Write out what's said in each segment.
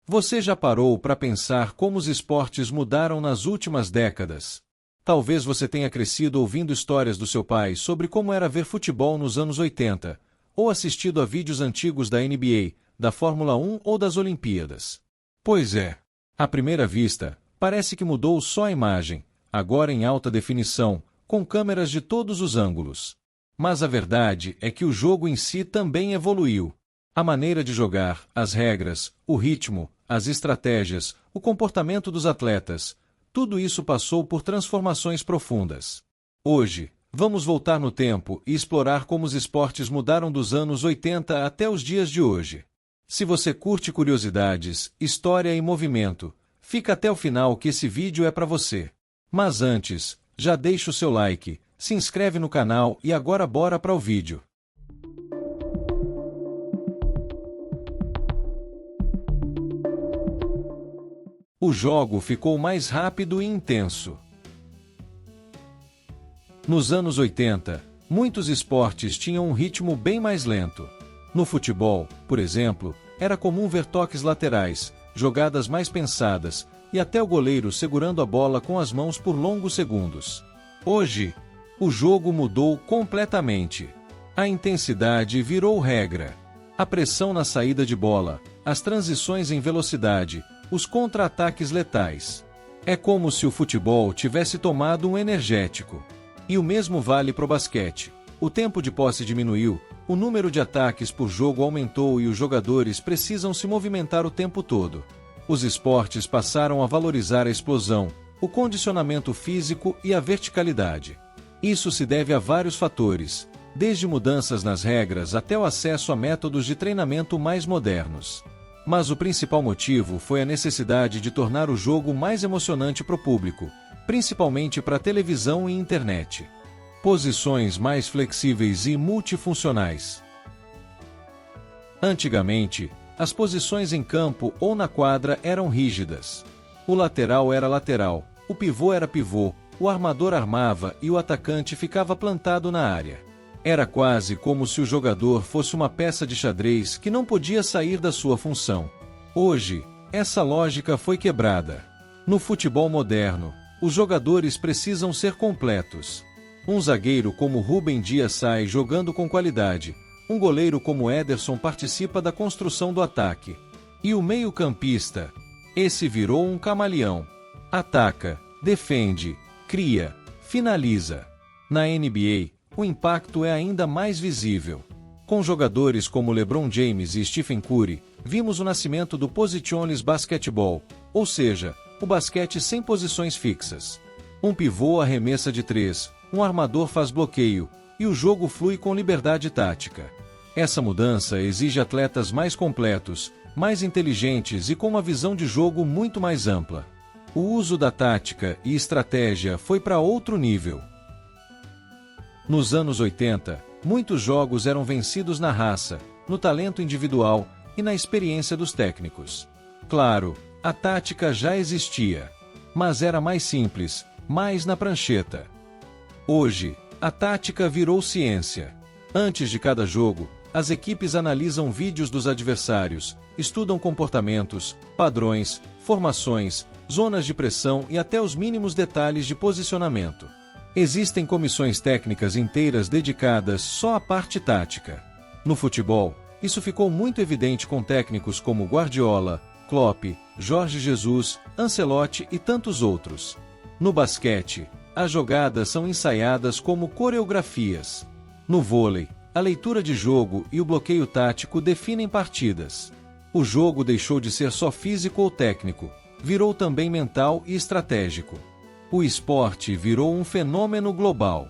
Você já parou para pensar como os esportes mudaram nas últimas décadas? Talvez você tenha crescido ouvindo histórias do seu pai sobre como era ver futebol nos anos 80, ou assistido a vídeos antigos da NBA, da Fórmula 1 ou das Olimpíadas. Pois é, à primeira vista, parece que mudou só a imagem, agora em alta definição, com câmeras de todos os ângulos. Mas a verdade é que o jogo em si também evoluiu. A maneira de jogar, as regras, o ritmo, as estratégias, o comportamento dos atletas, tudo isso passou por transformações profundas. Hoje, vamos voltar no tempo e explorar como os esportes mudaram dos anos 80 até os dias de hoje. Se você curte curiosidades, história e movimento, fica até o final que esse vídeo é para você. Mas antes, já deixa o seu like, se inscreve no canal e agora bora para o vídeo. O jogo ficou mais rápido e intenso. Nos anos 80, muitos esportes tinham um ritmo bem mais lento. No futebol, por exemplo, era comum ver toques laterais, jogadas mais pensadas, e até o goleiro segurando a bola com as mãos por longos segundos. Hoje, o jogo mudou completamente. A intensidade virou regra. A pressão na saída de bola, as transições em velocidade, os contra-ataques letais. É como se o futebol tivesse tomado um energético. E o mesmo vale para o basquete. O tempo de posse diminuiu, o número de ataques por jogo aumentou e os jogadores precisam se movimentar o tempo todo. Os esportes passaram a valorizar a explosão, o condicionamento físico e a verticalidade. Isso se deve a vários fatores, desde mudanças nas regras até o acesso a métodos de treinamento mais modernos. Mas o principal motivo foi a necessidade de tornar o jogo mais emocionante para o público, principalmente para televisão e internet. Posições mais flexíveis e multifuncionais. Antigamente, as posições em campo ou na quadra eram rígidas. O lateral era lateral, o pivô era pivô, o armador armava e o atacante ficava plantado na área. Era quase como se o jogador fosse uma peça de xadrez que não podia sair da sua função. Hoje, essa lógica foi quebrada. No futebol moderno, os jogadores precisam ser completos. Um zagueiro como Rúben Dias sai jogando com qualidade, um goleiro como Ederson participa da construção do ataque. E o meio-campista? Esse virou um camaleão. Ataca, defende, cria, finaliza. Na NBA, o impacto é ainda mais visível. Com jogadores como LeBron James e Stephen Curry, vimos o nascimento do Positionless Basketball, ou seja, o basquete sem posições fixas. Um pivô arremessa de três, um armador faz bloqueio, e o jogo flui com liberdade tática. Essa mudança exige atletas mais completos, mais inteligentes e com uma visão de jogo muito mais ampla. O uso da tática e estratégia foi para outro nível. Nos anos 80, muitos jogos eram vencidos na raça, no talento individual e na experiência dos técnicos. Claro, a tática já existia, mas era mais simples, mais na prancheta. Hoje, a tática virou ciência. Antes de cada jogo, as equipes analisam vídeos dos adversários, estudam comportamentos, padrões, formações, zonas de pressão e até os mínimos detalhes de posicionamento. Existem comissões técnicas inteiras dedicadas só à parte tática. No futebol, isso ficou muito evidente com técnicos como Guardiola, Klopp, Jorge Jesus, Ancelotti e tantos outros. No basquete, as jogadas são ensaiadas como coreografias. No vôlei, a leitura de jogo e o bloqueio tático definem partidas. O jogo deixou de ser só físico ou técnico, virou também mental e estratégico. O esporte virou um fenômeno global.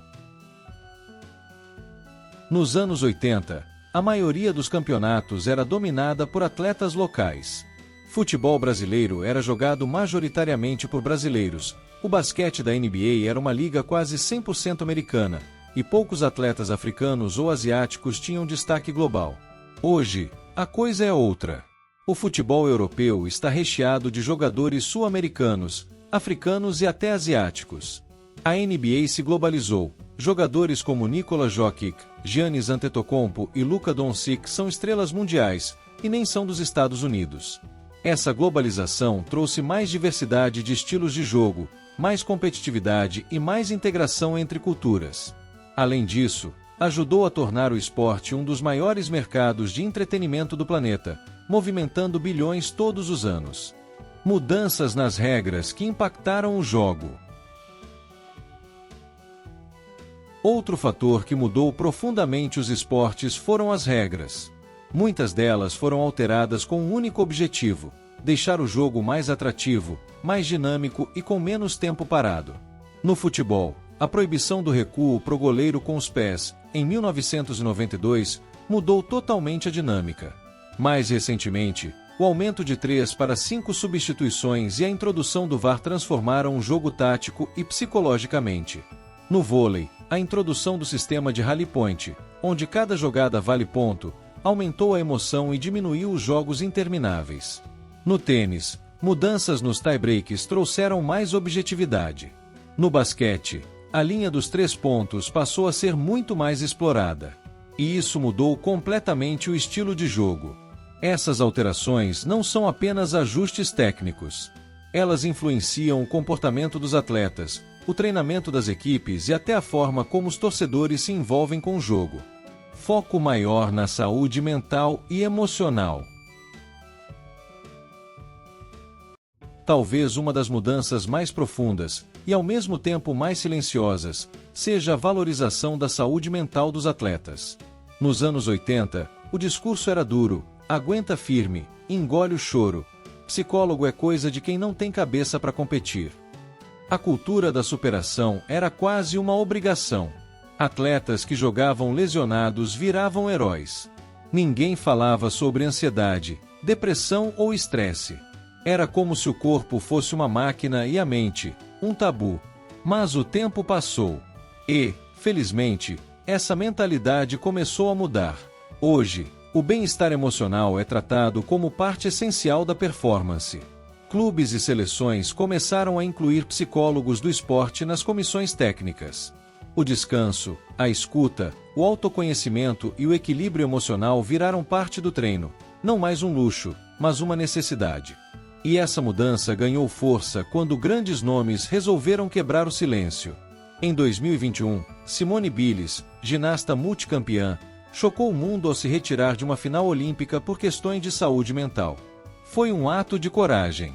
Nos anos 80, a maioria dos campeonatos era dominada por atletas locais. Futebol brasileiro era jogado majoritariamente por brasileiros. O basquete da NBA era uma liga quase 100% americana, e poucos atletas africanos ou asiáticos tinham destaque global. Hoje, a coisa é outra. O futebol europeu está recheado de jogadores sul-americanos, africanos e até asiáticos. A NBA se globalizou. Jogadores como Nikola Jokic, Giannis Antetokounmpo e Luka Doncic são estrelas mundiais, e nem são dos Estados Unidos. Essa globalização trouxe mais diversidade de estilos de jogo, mais competitividade e mais integração entre culturas. Além disso, ajudou a tornar o esporte um dos maiores mercados de entretenimento do planeta, movimentando bilhões todos os anos. Mudanças nas regras que impactaram o jogo. Outro fator que mudou profundamente os esportes foram as regras. Muitas delas foram alteradas com um único objetivo: deixar o jogo mais atrativo, mais dinâmico e com menos tempo parado. No futebol, a proibição do recuo pro goleiro com os pés, em 1992, mudou totalmente a dinâmica. Mais recentemente, o aumento de 3 para 5 substituições e a introdução do VAR transformaram o jogo tático e psicologicamente. No vôlei, a introdução do sistema de rally point, onde cada jogada vale ponto, aumentou a emoção e diminuiu os jogos intermináveis. No tênis, mudanças nos tie-breaks trouxeram mais objetividade. No basquete, a linha dos 3 pontos passou a ser muito mais explorada. E isso mudou completamente o estilo de jogo. Essas alterações não são apenas ajustes técnicos. Elas influenciam o comportamento dos atletas, o treinamento das equipes e até a forma como os torcedores se envolvem com o jogo. Foco maior na saúde mental e emocional. Talvez uma das mudanças mais profundas, e ao mesmo tempo mais silenciosas, seja a valorização da saúde mental dos atletas. Nos anos 80, o discurso era duro: aguenta firme, engole o choro, psicólogo é coisa de quem não tem cabeça para competir. A cultura da superação era quase uma obrigação. Atletas que jogavam lesionados viravam heróis. Ninguém falava sobre ansiedade, depressão ou estresse. Era como se o corpo fosse uma máquina e a mente, um tabu. Mas o tempo passou. E, felizmente, essa mentalidade começou a mudar. Hoje, o bem-estar emocional é tratado como parte essencial da performance. Clubes e seleções começaram a incluir psicólogos do esporte nas comissões técnicas. O descanso, a escuta, o autoconhecimento e o equilíbrio emocional viraram parte do treino, não mais um luxo, mas uma necessidade. E essa mudança ganhou força quando grandes nomes resolveram quebrar o silêncio. Em 2021, Simone Biles, ginasta multicampeã, chocou o mundo ao se retirar de uma final olímpica por questões de saúde mental. Foi um ato de coragem.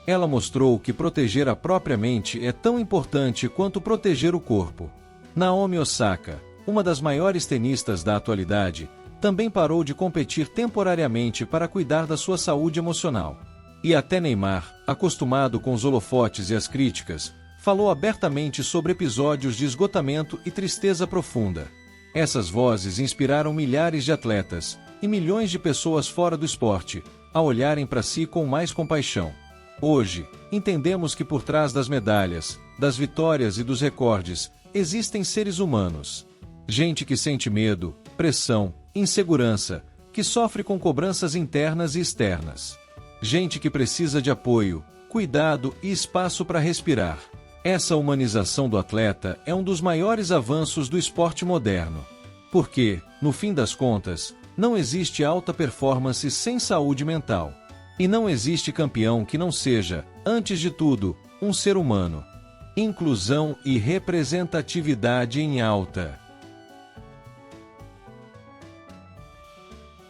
Ela mostrou que proteger a própria mente é tão importante quanto proteger o corpo. Naomi Osaka, uma das maiores tenistas da atualidade, também parou de competir temporariamente para cuidar da sua saúde emocional. E até Neymar, acostumado com os holofotes e as críticas, falou abertamente sobre episódios de esgotamento e tristeza profunda. Essas vozes inspiraram milhares de atletas e milhões de pessoas fora do esporte a olharem para si com mais compaixão. Hoje, entendemos que por trás das medalhas, das vitórias e dos recordes, existem seres humanos. Gente que sente medo, pressão, insegurança, que sofre com cobranças internas e externas. Gente que precisa de apoio, cuidado e espaço para respirar. Essa humanização do atleta é um dos maiores avanços do esporte moderno. Porque, no fim das contas, não existe alta performance sem saúde mental. E não existe campeão que não seja, antes de tudo, um ser humano. Inclusão e representatividade em alta.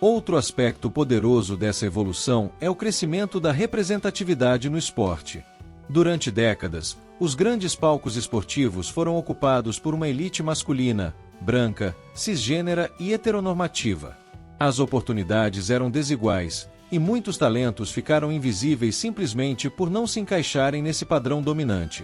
Outro aspecto poderoso dessa evolução é o crescimento da representatividade no esporte. Durante décadas, os grandes palcos esportivos foram ocupados por uma elite masculina, branca, cisgênera e heteronormativa. As oportunidades eram desiguais, e muitos talentos ficaram invisíveis simplesmente por não se encaixarem nesse padrão dominante.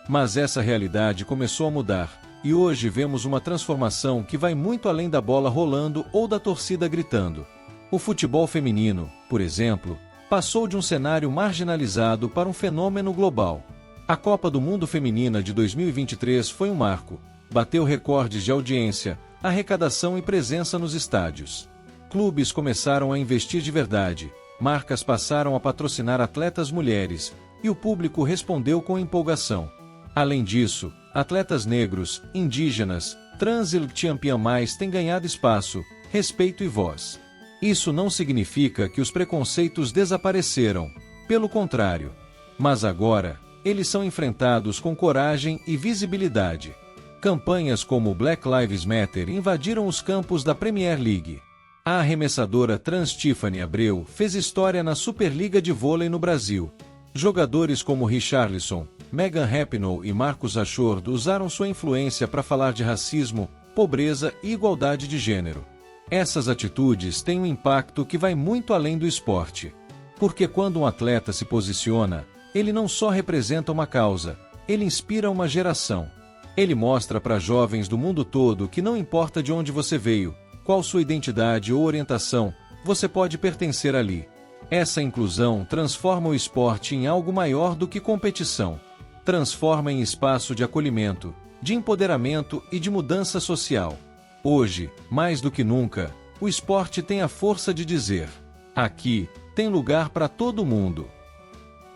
Mas essa realidade começou a mudar, e hoje vemos uma transformação que vai muito além da bola rolando ou da torcida gritando. O futebol feminino, por exemplo, passou de um cenário marginalizado para um fenômeno global. A Copa do Mundo Feminina de 2023 foi um marco, bateu recordes de audiência, arrecadação e presença nos estádios. Clubes começaram a investir de verdade, marcas passaram a patrocinar atletas mulheres, e o público respondeu com empolgação. Além disso, atletas negros, indígenas, trans e LGBTQIA+, têm ganhado espaço, respeito e voz. Isso não significa que os preconceitos desapareceram, pelo contrário. Mas agora, eles são enfrentados com coragem e visibilidade. Campanhas como Black Lives Matter invadiram os campos da Premier League. A arremessadora trans Tiffany Abreu fez história na Superliga de Vôlei no Brasil. Jogadores como Richarlison, Megan Rapinoe e Marcus Rashford usaram sua influência para falar de racismo, pobreza e igualdade de gênero. Essas atitudes têm um impacto que vai muito além do esporte. Porque quando um atleta se posiciona, ele não só representa uma causa, ele inspira uma geração. Ele mostra para jovens do mundo todo que não importa de onde você veio, qual sua identidade ou orientação, você pode pertencer ali. Essa inclusão transforma o esporte em algo maior do que competição. Transforma em espaço de acolhimento, de empoderamento e de mudança social. Hoje, mais do que nunca, o esporte tem a força de dizer: aqui, tem lugar para todo mundo.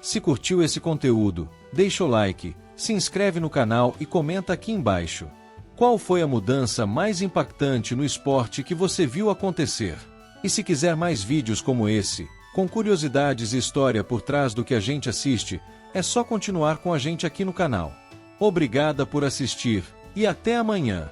Se curtiu esse conteúdo, deixa o like, se inscreve no canal e comenta aqui embaixo. Qual foi a mudança mais impactante no esporte que você viu acontecer? E se quiser mais vídeos como esse, com curiosidades e história por trás do que a gente assiste, é só continuar com a gente aqui no canal. Obrigada por assistir, e até amanhã!